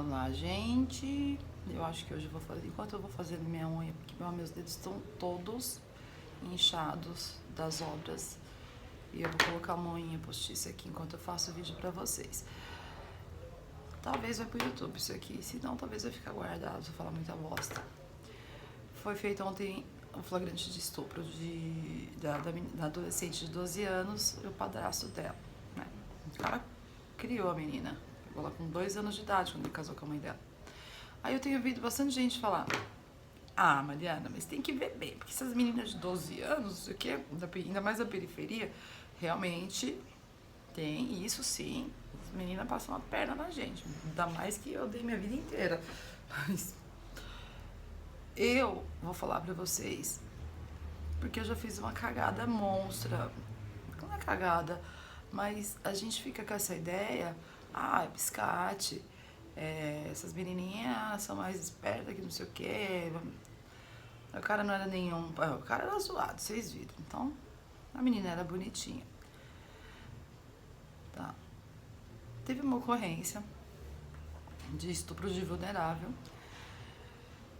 Vamos lá, gente. Eu acho que hoje eu vou fazer. Enquanto eu vou fazendo minha unha, porque meus dedos estão todos inchados das obras. E eu vou colocar uma unha postiça aqui enquanto eu faço o vídeo pra vocês. Talvez vai pro YouTube isso aqui, senão talvez vai ficar guardado se eu falar muita bosta. Foi feito ontem o flagrante de estupro da adolescente de 12 anos e o padrasto dela, né? O cara criou a menina, pegou ela com 2 anos de idade quando ele casou com a mãe dela. Aí eu tenho ouvido bastante gente falar: ah, Mariana, mas tem que ver bem, porque essas meninas de 12 anos, não sei o que, ainda mais da periferia, realmente tem isso sim. As meninas passam a perna na gente, ainda mais que eu dei minha vida inteira. Mas eu vou falar pra vocês, porque eu já fiz uma cagada monstra. Não é cagada, mas a gente fica com essa ideia, é biscate, essas menininhas são mais espertas que não sei o quê. O cara não era nenhum. O cara era zoado, vocês viram. Então, a menina era bonitinha. Tá. Teve uma ocorrência de estupro de vulnerável,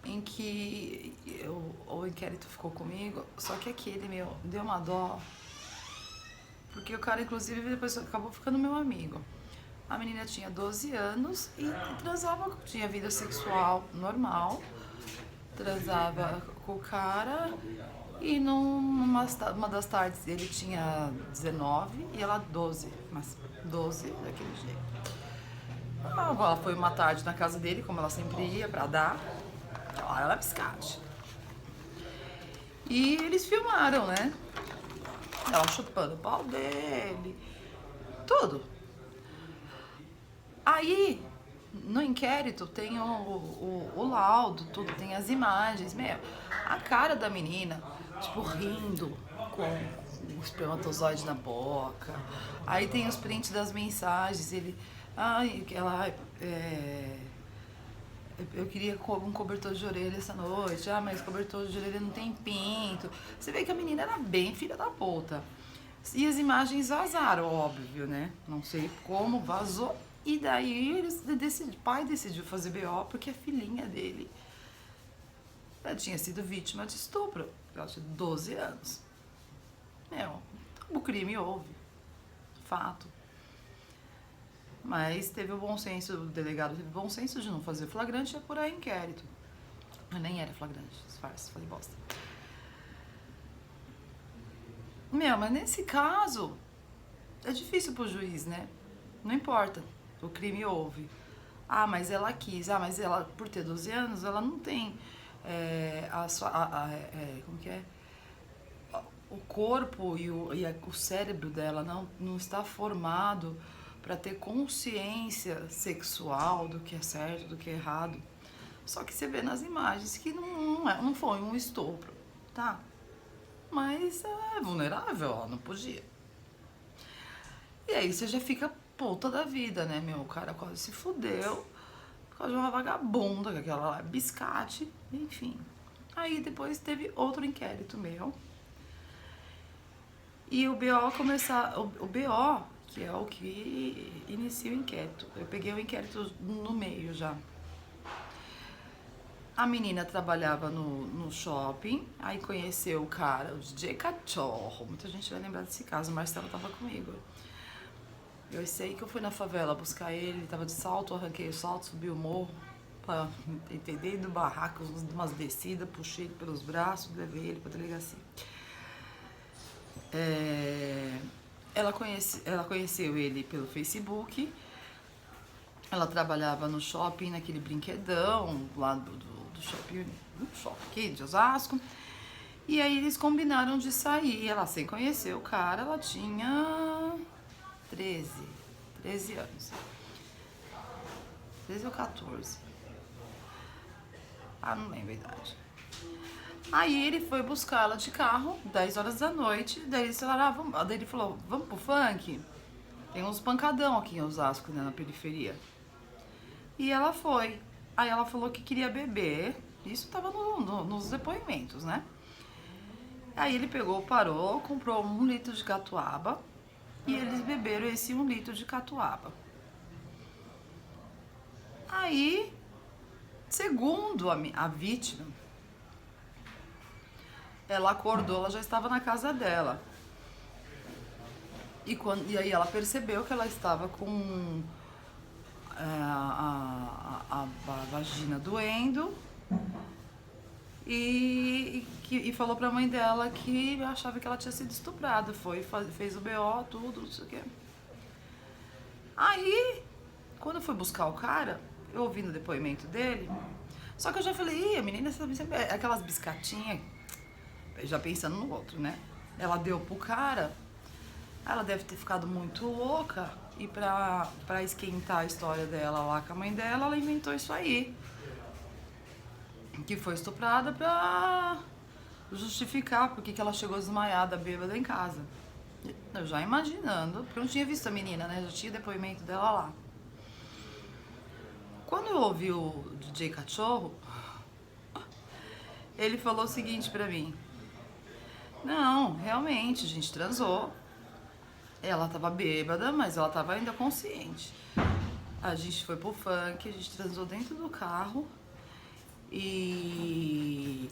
em que o inquérito ficou comigo, só que aquele meu deu uma dó, porque o cara, inclusive, depois acabou ficando meu amigo. A menina tinha 12 anos e transava, tinha vida sexual normal, transava com o cara e uma das tardes ele tinha 19 e ela 12, mas 12 daquele jeito. Ela foi uma tarde na casa dele, como ela sempre ia, pra dar. Ela era biscate. E eles filmaram, né? Ela chupando o pau dele, tudo. Aí, no inquérito, tem o laudo, tudo, tem as imagens, a cara da menina, tipo, rindo, com o espermatozoide na boca. Aí tem os prints das mensagens, eu queria um cobertor de orelha essa noite, mas cobertor de orelha não tem pinto. Você vê que a menina era bem filha da puta. E as imagens vazaram, óbvio, né? Não sei como vazou. E daí o pai decidiu fazer BO porque a filhinha dele tinha sido vítima de estupro. Ela tinha 12 anos. O crime houve. Fato. Mas teve o bom senso, o delegado teve o bom senso de não fazer flagrante e apurar inquérito. Mas nem era flagrante, disfarce, falei bosta. Mas nesse caso, é difícil pro juiz, né? Não importa, o crime houve. Mas ela quis. Mas ela, por ter 12 anos, ela não tem como que é? O corpo e o cérebro dela não está formado para ter consciência sexual do que é certo, do que é errado. Só que você vê nas imagens que não foi um estupro, tá? Mas é vulnerável, ela não podia. E aí você já fica puta da vida, né, O cara quase se fudeu por causa de uma vagabunda, aquela lá, biscate, enfim. Aí depois teve outro inquérito meu. E o BO, que é o que inicia o inquérito. Eu peguei o inquérito no meio já. A menina trabalhava no shopping, aí conheceu o cara, o DJ Cachorro. Muita gente vai lembrar desse caso, o Marcelo tava comigo. Eu sei que eu fui na favela buscar ele tava de salto, arranquei o salto, subi o morro, pra entender, do barraco, umas descidas, puxei ele pelos braços, levei ele pra delegacia. Ela conheceu ele pelo Facebook. Ela trabalhava no shopping, naquele brinquedão lá do shopping aqui de Osasco. E aí eles combinaram de sair. Ela, sem conhecer o cara, ela tinha 13 anos. 13 ou 14. Não lembro a idade. Aí ele foi buscar ela de carro, 10 horas da noite. Daí eles falaram, daí ele falou, vamos pro funk? Tem uns pancadão aqui em Osasco, né, na periferia. E ela foi. Aí ela falou que queria beber. Isso tava nos depoimentos, né? Aí ele parou, comprou 1 litro de catuaba. E eles beberam esse 1 litro de catuaba. Aí Aí, segundo a vítima, ela acordou, ela já estava na casa dela. E aí ela percebeu que ela estava com a vagina doendo e falou pra mãe dela que achava que ela tinha sido estuprada. Fez o BO, tudo, não sei o quê. Aí, quando eu fui buscar o cara, eu ouvi no depoimento dele, só que eu já falei, a menina sabe sempre, aquelas biscatinhas, já pensando no outro, né? Ela deu pro cara, ela deve ter ficado muito louca e pra esquentar a história dela lá com a mãe dela, ela inventou isso aí. Que foi estuprada pra justificar porque que ela chegou desmaiada, bêbada em casa. Eu já imaginando, porque eu não tinha visto a menina, né? Já tinha depoimento dela lá. Quando eu ouvi o DJ Cachorro, ele falou o seguinte pra mim: não, realmente, a gente transou. Ela tava bêbada, mas ela tava ainda consciente. A gente foi pro funk, a gente transou dentro do carro e...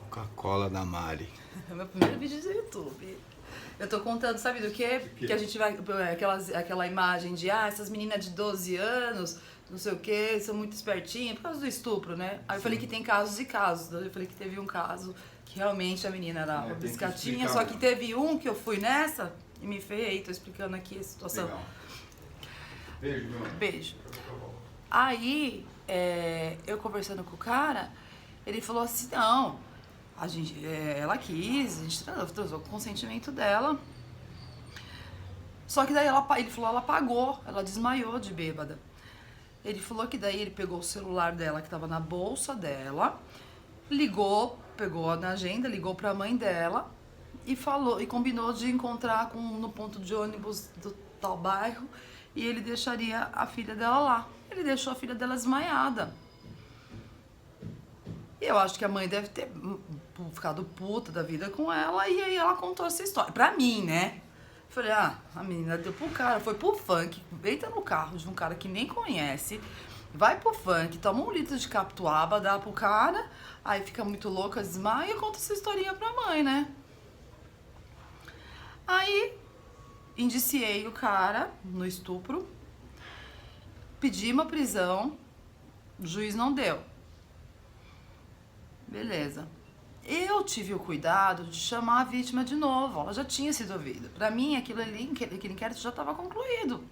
Coca-Cola da Mari. É o meu primeiro vídeo do YouTube. Eu tô contando, sabe do quê? Que a gente vai... Aquela imagem de, essas meninas de 12 anos, não sei o quê, são muito espertinhas, por causa do estupro, né? Aí eu falei que tem casos e casos. Eu falei que teve um caso que realmente a menina era uma biscatinha, só que teve um que eu fui nessa e me ferrei, tô explicando aqui a situação. Legal. Beijo, meu amor. Beijo. Aí, eu conversando com o cara, ele falou assim, não, ela quis, a gente transou com o consentimento dela. Só que daí ele falou, ela apagou, ela desmaiou de bêbada. Ele falou que daí ele pegou o celular dela, que estava na bolsa dela, pegou na agenda, ligou pra mãe dela e combinou de encontrar no ponto de ônibus do tal bairro e ele deixaria a filha dela lá. Ele deixou a filha dela desmaiada. E eu acho que a mãe deve ter ficado puta da vida com ela e aí ela contou essa história. Pra mim, né? Falei, a menina deu pro cara, foi pro funk, deita no carro de um cara que nem conhece, vai pro funk, toma 1 litro de captuaba, dá pro cara, aí fica muito louca, desmaia e conta essa historinha pra mãe, né? Aí, indiciei o cara no estupro, pedi uma prisão, o juiz não deu. Beleza. Eu tive o cuidado de chamar a vítima de novo, ela já tinha sido ouvida. Pra mim, aquele inquérito já estava concluído.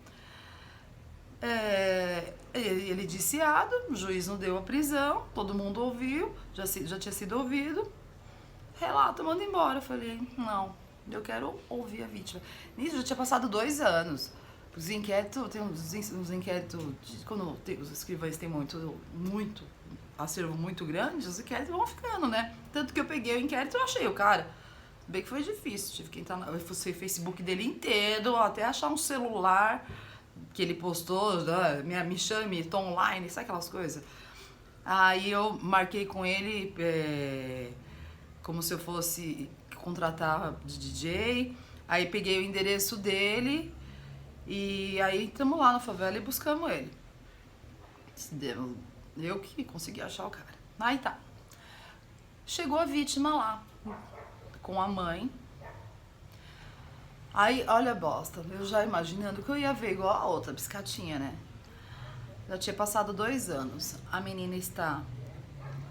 Ele indiciado, o juiz não deu a prisão, todo mundo ouviu, já tinha sido ouvido. Relato, manda embora. Eu falei, não, eu quero ouvir a vítima. Nisso já tinha passado 2 anos. Os inquéritos, tem uns inquéritos, quando os escrivães têm muito acervo muito grande, os inquéritos vão ficando, né? Tanto que eu peguei o inquérito e achei o cara. Bem que foi difícil, tive que entrar eu fucei o Facebook dele inteiro, até achar um celular que ele postou, me chame, tô online, sabe aquelas coisas? Aí eu marquei com ele como se eu fosse contratar de DJ, aí peguei o endereço dele e aí estamos lá na favela e buscamos ele. Eu que consegui achar o cara. Aí tá. Chegou a vítima lá, com a mãe. Aí, olha a bosta, eu já imaginando que eu ia ver igual a outra, biscatinha, né? Já tinha passado 2 anos. A menina está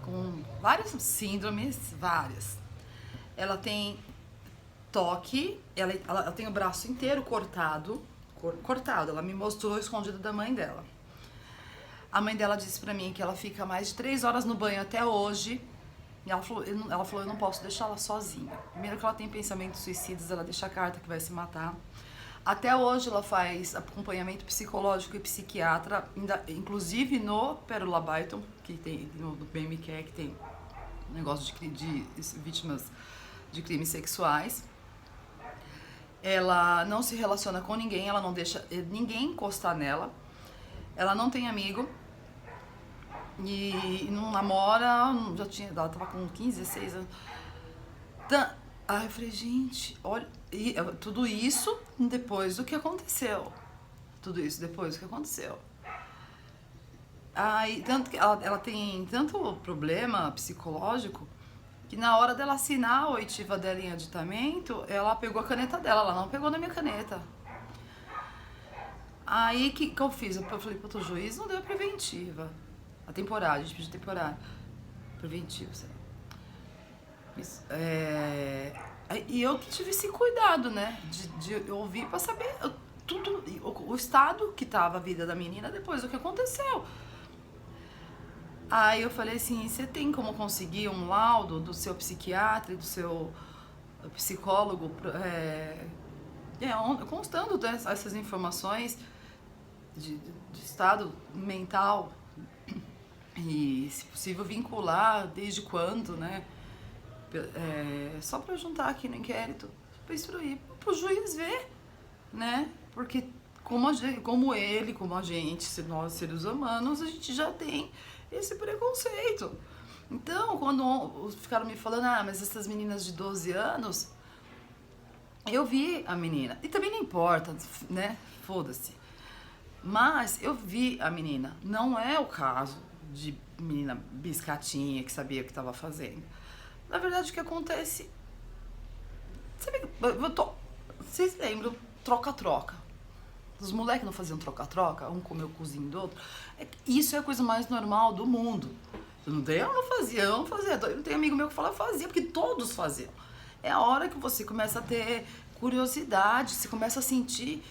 com várias síndromes, várias. Ela tem toque, ela tem o braço inteiro cortado. Ela me mostrou escondido da mãe dela. A mãe dela disse pra mim que ela fica mais de 3 horas no banho até hoje. E ela falou, eu não posso deixar ela sozinha. Primeiro que ela tem pensamentos suicidas, ela deixa a carta que vai se matar. Até hoje ela faz acompanhamento psicológico e psiquiatra, inclusive no Pérola Byton, que tem no BMQ, que tem um negócio de vítimas de crimes sexuais. Ela não se relaciona com ninguém, ela não deixa ninguém encostar nela. Ela não tem amigo e não namora, ela tava com 15, 16 anos. Aí eu falei, gente, olha, tudo isso depois do que aconteceu. tudo isso depois, o que aconteceu. Aí, tanto que ela tem tanto problema psicológico que na hora dela assinar a oitiva dela em aditamento, ela pegou a caneta dela, ela não pegou na minha caneta. Aí, que eu fiz? Eu falei, puto, o juiz não deu a preventiva. A temporária, a gente pediu temporária. Preventivo, sei lá. E eu que tive esse cuidado, né? De ouvir pra saber tudo, o estado que tava a vida da menina depois do que aconteceu. Aí eu falei assim, você tem como conseguir um laudo do seu psiquiatra e do seu psicólogo constando essas informações de estado mental e, se possível, vincular desde quando, né? Só pra juntar aqui no inquérito, pra instruir, pro juiz ver, né? Porque como a gente, nós seres humanos, a gente já tem esse preconceito. Então, quando ficaram me falando, mas essas meninas de 12 anos, eu vi a menina, e também não importa, né? Foda-se. Mas eu vi a menina, não é o caso de menina biscatinha que sabia o que estava fazendo. Na verdade, o que acontece... Vocês lembram? Troca-troca. Os moleques não faziam troca-troca, um comeu o cozinho do outro. Isso é a coisa mais normal do mundo. Eu não fazia. Eu tenho amigo meu que fala fazia, porque todos faziam. É a hora que você começa a ter curiosidade, você começa a sentir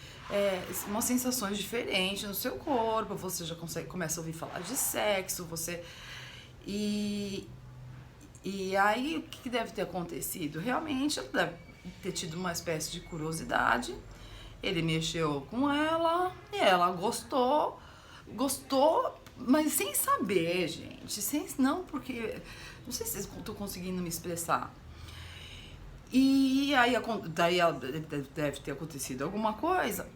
umas sensações diferentes no seu corpo, você já começa a ouvir falar de sexo, você... E aí, o que deve ter acontecido? Realmente, ela deve ter tido uma espécie de curiosidade. Ele mexeu com ela e ela gostou, mas sem saber, gente. Não, porque... Não sei se estou conseguindo me expressar. E aí, daí deve ter acontecido alguma coisa.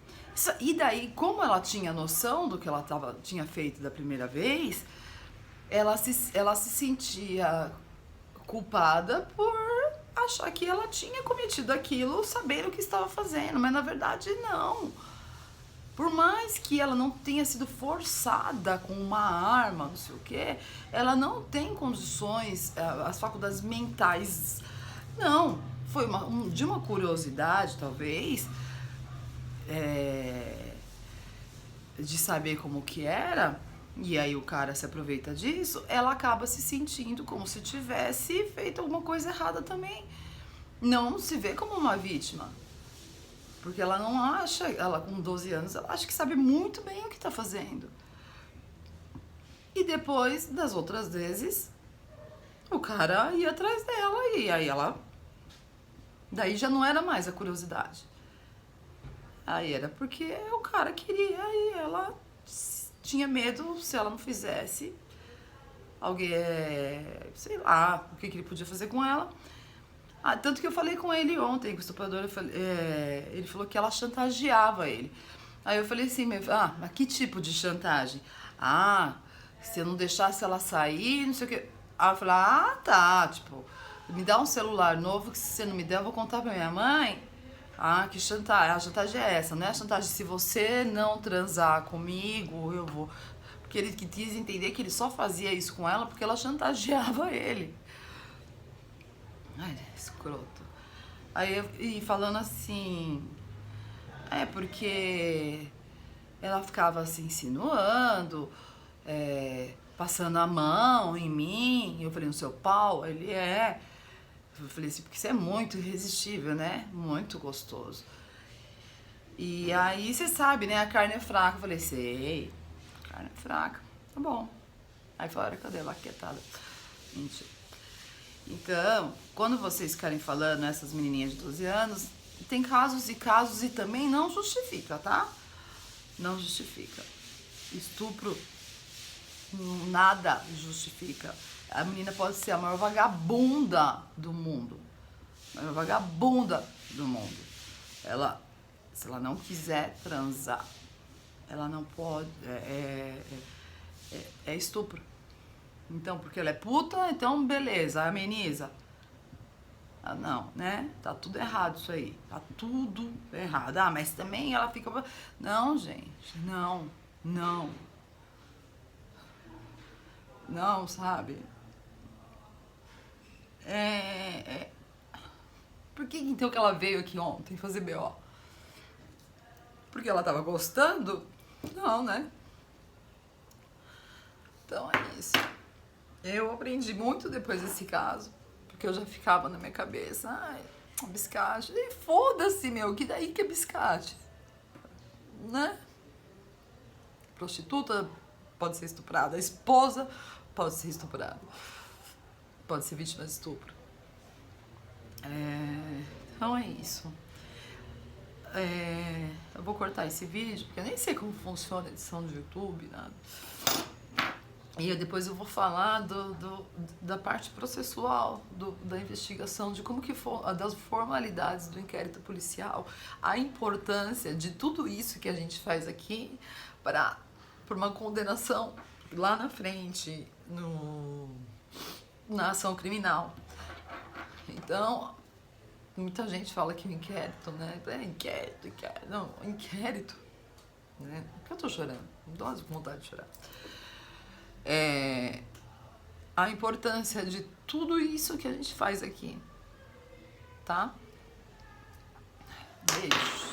E daí, como ela tinha noção do que ela tinha feito da primeira vez, ela se sentia culpada por achar que ela tinha cometido aquilo sabendo o que estava fazendo, mas na verdade não. Por mais que ela não tenha sido forçada com uma arma, não sei o quê, ela não tem condições, as faculdades mentais, não. Foi de uma curiosidade, talvez, de saber como que era, e aí o cara se aproveita disso, ela acaba se sentindo como se tivesse feito alguma coisa errada também. Não se vê como uma vítima. Porque ela não acha, ela com 12 anos, ela acha que sabe muito bem o que está fazendo. E depois das outras vezes, o cara ia atrás dela e aí ela... Daí já não era mais a curiosidade. Aí era porque o cara queria e ela tinha medo, se ela não fizesse, alguém, sei lá, o que ele podia fazer com ela. Tanto que eu falei com ele ontem, com o estuprador, ele falou que ela chantageava ele. Aí eu falei assim, mas que tipo de chantagem? Se eu não deixasse ela sair, não sei o que. Aí eu falei, tá, tipo, me dá um celular novo que se você não me der, eu vou contar pra minha mãe. Que chantagem, a chantagem é essa, não é a chantagem se você não transar comigo, eu vou... Porque ele quis entender que ele só fazia isso com ela porque ela chantageava ele. Ai, escroto. Aí, e falando assim, porque ela ficava se insinuando, passando a mão em mim. Eu falei, no seu pau? Ele é. Eu falei assim, porque você é muito irresistível, né? Muito gostoso. E aí, você sabe, né? A carne é fraca. Eu falei, sei, carne é fraca. Tá bom. Aí falaram, cadê a laquetada? Mentira. Então, quando vocês ficarem falando, essas menininhas de 12 anos, tem casos e também não justifica, tá? Não justifica. Estupro, nada justifica. A menina pode ser a maior vagabunda do mundo. A maior vagabunda do mundo. Se ela não quiser transar, ela não pode... É estupro. Então, porque ela é puta, então beleza, ameniza. Ah, não, né? Tá tudo errado isso aí. Tá tudo errado. Ah, mas também ela fica... Não, gente, não, não. Não, sabe? Por que então que ela veio aqui ontem fazer BO? Porque ela tava gostando? Não, né? Então é isso. Eu aprendi muito depois desse caso, porque eu já ficava na minha cabeça, ai, biscate. E foda-se, meu, que daí que é biscate? Né? Prostituta pode ser estuprada, a esposa pode ser estuprada, pode ser vítima de estupro. Então é isso. Eu vou cortar esse vídeo, porque eu nem sei como funciona a edição do YouTube, nada. E depois eu vou falar da parte processual, da investigação, de como que das formalidades do inquérito policial, a importância de tudo isso que a gente faz aqui para uma condenação lá na frente, na ação criminal. Então, muita gente fala que o inquérito, né? Inquérito. Não, inquérito. Né? Por que eu tô chorando? Não dou vontade de chorar. A importância de tudo isso que a gente faz aqui. Tá? Beijo.